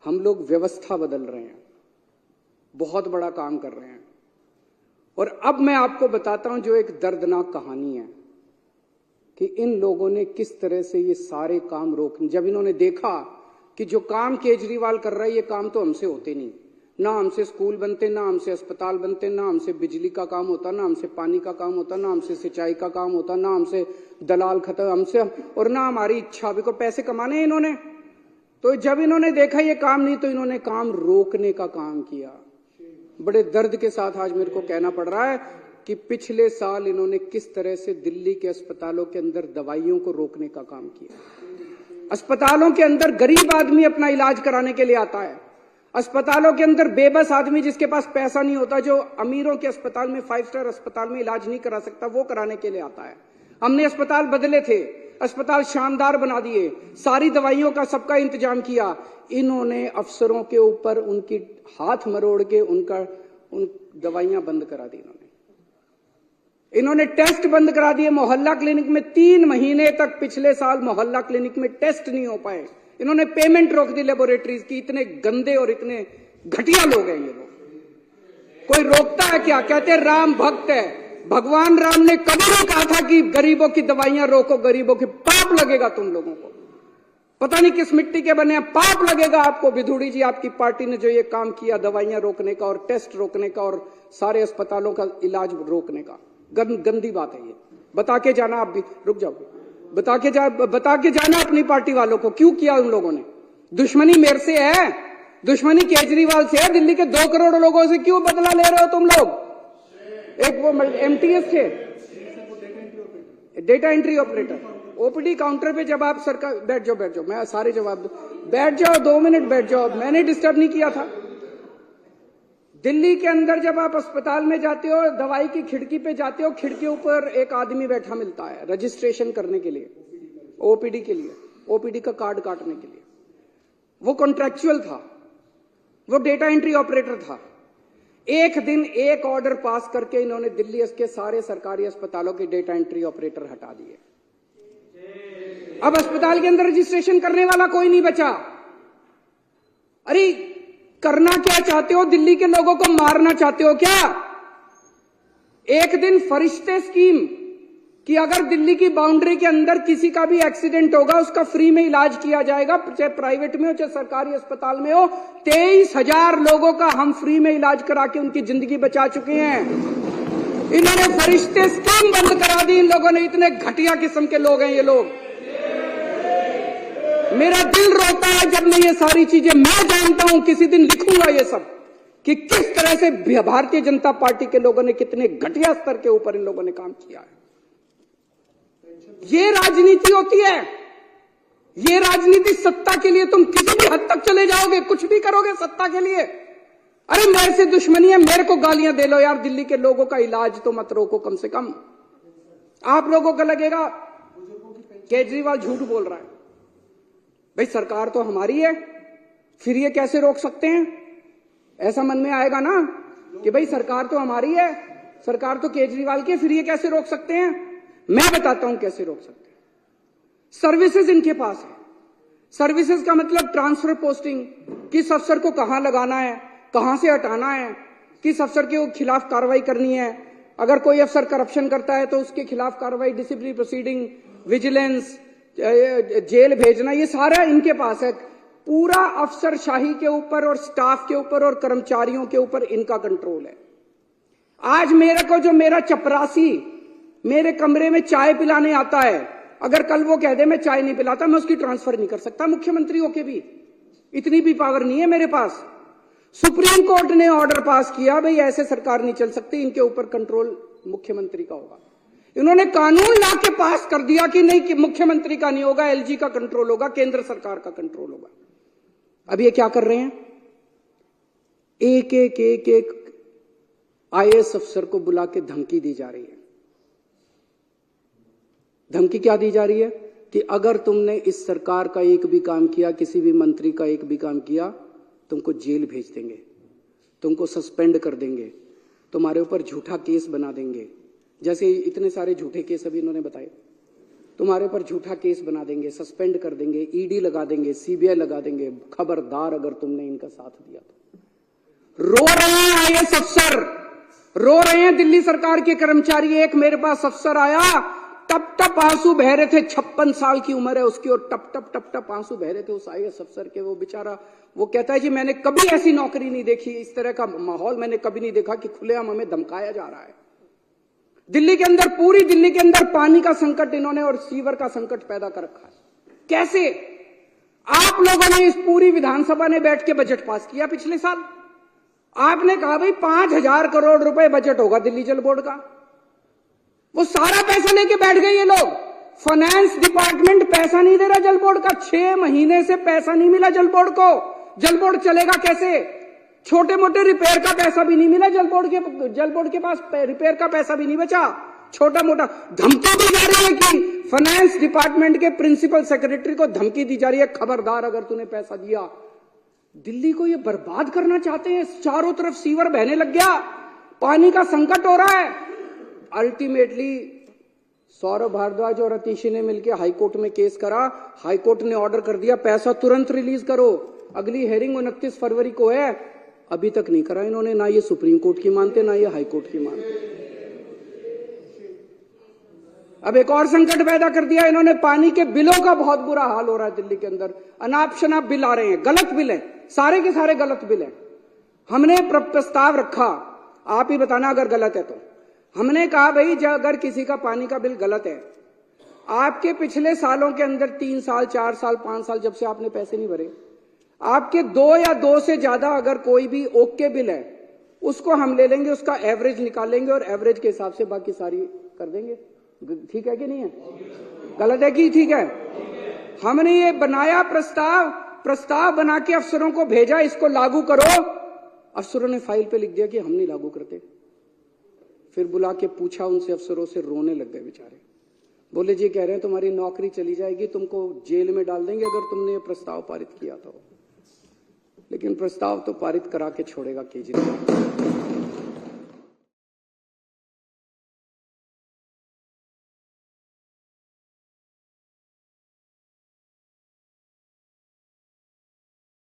हम लोग व्यवस्था बदल रहे हैं, बहुत बड़ा काम कर रहे हैं। और अब मैं आपको बताता हूं जो एक दर्दनाक कहानी है कि इन लोगों ने किस तरह से ये सारे काम रोके। जब इन्होंने देखा कि जो काम केजरीवाल कर रहा है ये काम तो हमसे होते नहीं, ना हमसे स्कूल बनते, ना हमसे अस्पताल बनते, ना हमसे बिजली का काम होता, ना हमसे पानी का काम होता, ना हमसे सिंचाई का काम होता, ना हमसे दलाल खत्म हमसे, और ना हमारी इच्छा भी को पैसे कमाने हैं इन्होंने। तो जब इन्होंने देखा ये काम नहीं तो इन्होंने काम रोकने का काम किया। बड़े दर्द के साथ आज मेरे को कहना पड़ रहा है कि पिछले साल इन्होंने किस तरह से दिल्ली के अस्पतालों के अंदर दवाइयों को रोकने का काम किया। अस्पतालों के अंदर गरीब आदमी अपना इलाज कराने के लिए आता है, अस्पतालों के अंदर बेबस आदमी जिसके पास पैसा नहीं होता, जो अमीरों के अस्पताल में 5 स्टार अस्पताल में इलाज नहीं करा सकता, वो कराने के लिए आता है। हमने अस्पताल बदले थे, अस्पताल शानदार बना दिए, सारी दवाइयों का सबका इंतजाम किया। इन्होंने अफसरों के ऊपर उनकी हाथ मरोड़ के उन दवाइयां बंद करा दी। इन्होंने टेस्ट बंद करा दिए। मोहल्ला क्लिनिक में 3 महीने तक पिछले साल मोहल्ला क्लिनिक में टेस्ट नहीं हो पाए। इन्होंने पेमेंट रोक दी लेबोरेटरीज की। इतने गंदे और इतने घटिया लोग हैं ये लोग। कोई रोकता है क्या? कहते राम भक्त है। भगवान राम ने कभी नहीं कहा था कि गरीबों की दवाइयां रोको, गरीबों की। पाप लगेगा तुम लोगों को, पता नहीं किस मिट्टी के बने हैं, पाप लगेगा आपको। विधुड़ी जी, आपकी पार्टी ने जो ये काम किया दवाइयां रोकने का और टेस्ट रोकने का और सारे अस्पतालों का इलाज रोकने का, गंदी बात है ये। बता के जाना, आप भी रुक जाओ, बता के जाना अपनी पार्टी वालों को क्यों किया उन लोगों ने। दुश्मनी मेरे से है, दुश्मनी केजरीवाल से है। दिल्ली के 2 करोड़ लोगों से क्यों बदला ले रहे हो तुम लोग? एक वो एमटीएस थे, data entry operator, OPD counter पे जब आप सरकार, बैठ जाओ, मैं सारे जवाब दूं, बैठ जाओ, 2 मिनट बैठ जाओ, मैंने डिस्टर्ब नहीं किया था। दिल्ली के अंदर जब आप अस्पताल में जाते हो, दवाई की खिड़की पे जाते हो, खिड़की ऊपर एक आदमी बैठा मिलता है रजिस्ट्रेशन करने के लिए, ओपीडी के लिए, ओपीडी का कार्ड काटने के लिए। वो कॉन्ट्रैक्चुअल था, वो डेटा एंट्री ऑपरेटर था। एक दिन एक ऑर्डर पास करके इन्होंने दिल्ली के सारे सरकारी अस्पतालों के डेटा एंट्री ऑपरेटर हटा दिए। अब अस्पताल के अंदर रजिस्ट्रेशन करने वाला कोई नहीं बचा। अरे करना क्या चाहते हो? दिल्ली के लोगों को मारना चाहते हो क्या? एक दिन फरिश्ते स्कीम कि अगर दिल्ली की बाउंड्री के अंदर किसी का भी एक्सीडेंट होगा उसका फ्री में इलाज किया जाएगा, चाहे प्राइवेट में हो चाहे सरकारी अस्पताल में हो। 23,000 लोगों का हम फ्री में इलाज करा के उनकी जिंदगी बचा चुके हैं। इन्होंने फरिश्ते स्कीम बंद करा दी। इन लोगों ने, इतने घटिया किस्म के लोग हैं ये लोग। मेरा दिल रोता है जब मैं ये सारी चीजें, मैं जानता हूं किसी दिन लिखूंगा ये सब कि किस तरह से भारतीय जनता पार्टी के लोगों ने कितने घटिया स्तर के ऊपर इन लोगों ने काम किया है। ये राजनीति होती है, ये राजनीति सत्ता के लिए तुम किसी भी हद तक चले जाओगे, कुछ भी करोगे सत्ता के लिए। अरे मेरे से दुश्मनी है, मेरे को गालियां दे लो यार, दिल्ली के लोगों का इलाज तो मत रोको कम से कम। आप लोगों को लगेगा केजरीवाल झूठ बोल रहा है। भाई सरकार तो हमारी है, फिर ये कैसे रोक सकते हैं? ऐसा मन में आएगा ना कि भाई सरकार तो हमारी है, सरकार तो केजरीवाल की है, फिर ये कैसे रोक सकते हैं? मैं बताता हूं कैसे रोक सकते हैं। सर्विसेज इनके पास है। सर्विसेज का मतलब ट्रांसफर पोस्टिंग, किस अफसर को कहां लगाना है, कहां से हटाना है, किस अफसर के खिलाफ कार्रवाई करनी है। अगर कोई अफसर करप्शन करता है तो उसके खिलाफ कार्रवाई, डिसिप्लिनरी प्रोसीडिंग, विजिलेंस, जेल भेजना, ये सारा इनके पास है। पूरा अफसरशाही के ऊपर और स्टाफ के ऊपर और कर्मचारियों के ऊपर इनका कंट्रोल है। आज मेरे को जो मेरा चपरासी मेरे कमरे में चाय पिलाने आता है, अगर कल वो कह दे मैं चाय नहीं पिलाता, मैं उसकी ट्रांसफर नहीं कर सकता मुख्यमंत्री होके भी। इतनी भी पावर नहीं है मेरे पास। सुप्रीम कोर्ट ने ऑर्डर पास किया, भाई ऐसे सरकार नहीं चल सकती, इनके ऊपर कंट्रोल मुख्यमंत्री का होगा। इन्होंने कानून ला के पास कर दिया कि नहीं, कि मुख्यमंत्री का नहीं होगा, एलजी का कंट्रोल होगा, केंद्र सरकार का कंट्रोल होगा। अब ये क्या कर रहे हैं? एक आईएएस अफसर को बुला के धमकी दी जा रही है। धमकी क्या दी जा रही है कि अगर तुमने इस सरकार का एक भी काम किया, किसी भी मंत्री का एक भी काम किया, तुमको जेल भेज देंगे, तुमको सस्पेंड कर देंगे, तुम्हारे ऊपर झूठा केस बना देंगे। जैसे इतने सारे झूठे केस अभी इन्होंने बताए। तुम्हारे पर झूठा केस बना देंगे, सस्पेंड कर देंगे, ईडी लगा देंगे, सीबीआई लगा देंगे। खबरदार अगर तुमने इनका साथ दिया तो। रो रहे हैं आईएएस अफसर, रो रहे हैं दिल्ली सरकार के कर्मचारी। एक मेरे पास अफसर आया, टप टप आंसू बह रहे थे, 56 साल की उम्र है उसकी, और टप टप आंसू बह रहे थे उस आईएएस अफसर के। वो बेचारा वो कहता है जी मैंने कभी ऐसी नौकरी नहीं देखी, इस तरह का माहौल मैंने कभी नहीं देखा कि खुलेआम हमें धमकाया जा रहा है। दिल्ली के अंदर, पूरी दिल्ली के अंदर पानी का संकट इन्होंने और सीवर का संकट पैदा कर रखा है। कैसे? आप लोगों ने इस पूरी विधानसभा ने बैठ के बजट पास किया पिछले साल। आपने कहा भाई 5,000 करोड़ रुपए बजट होगा दिल्ली जल बोर्ड का। वो सारा पैसा लेके बैठ गए ये लोग। फाइनेंस डिपार्टमेंट पैसा नहीं दे रहा जल बोर्ड का। 6 महीने से पैसा नहीं मिला जल बोर्ड को। जल बोर्ड चलेगा कैसे? छोटे मोटे रिपेयर का पैसा भी नहीं मिला जल बोर्ड के पास रिपेयर का पैसा भी नहीं बचा। छोटा मोटा धमकी दी जा रही है कि फाइनेंस डिपार्टमेंट के प्रिंसिपल सेक्रेटरी को धमकी दी जा रही है, खबरदार अगर तूने पैसा दिया। दिल्ली को ये बर्बाद करना चाहते हैं। चारों तरफ सीवर बहने लग गया, पानी का संकट हो रहा है। अल्टीमेटली सौरभ भारद्वाज और अतीशी ने मिलकर हाईकोर्ट में केस करा। हाईकोर्ट ने ऑर्डर कर दिया पैसा तुरंत रिलीज करो। अगली हेयरिंग 29 फरवरी को है, अभी तक नहीं करा इन्होंने। ना ये सुप्रीम कोर्ट की मानते, ना ये हाई कोर्ट की मानते। अब एक और संकट पैदा कर दिया इन्होंने। पानी के बिलों का बहुत बुरा हाल हो रहा है दिल्ली के अंदर। अनाप शनाप बिल आ रहे हैं, गलत बिल है, सारे के सारे गलत बिल है। हमने प्रस्ताव रखा, आप ही बताना अगर गलत है तो। हमने कहा भाई अगर किसी का पानी का बिल गलत है, आपके पिछले सालों के अंदर 3 साल 4 साल 5 साल जब से आपने पैसे नहीं भरे, आपके 2 या 2 से ज्यादा अगर कोई भी ओके बिल है, उसको हम ले लेंगे, उसका एवरेज निकाल लेंगे और एवरेज के हिसाब से बाकी सारी कर देंगे। ठीक है कि नहीं है? गलत है कि ठीक है? हमने ये बनाया प्रस्ताव बना के अफसरों को भेजा, इसको लागू करो। अफसरों ने फाइल पे लिख दिया कि हम नहीं लागू करते। फिर बुला के पूछा उनसे, अफसरों से रोने लग गए बेचारे। बोले जी कह रहे हैं तुम्हारी नौकरी चली जाएगी, तुमको जेल में डाल देंगे अगर तुमने ये प्रस्ताव पारित किया तो। लेकिन प्रस्ताव तो पारित करा के छोड़ेगा केजरीवाल।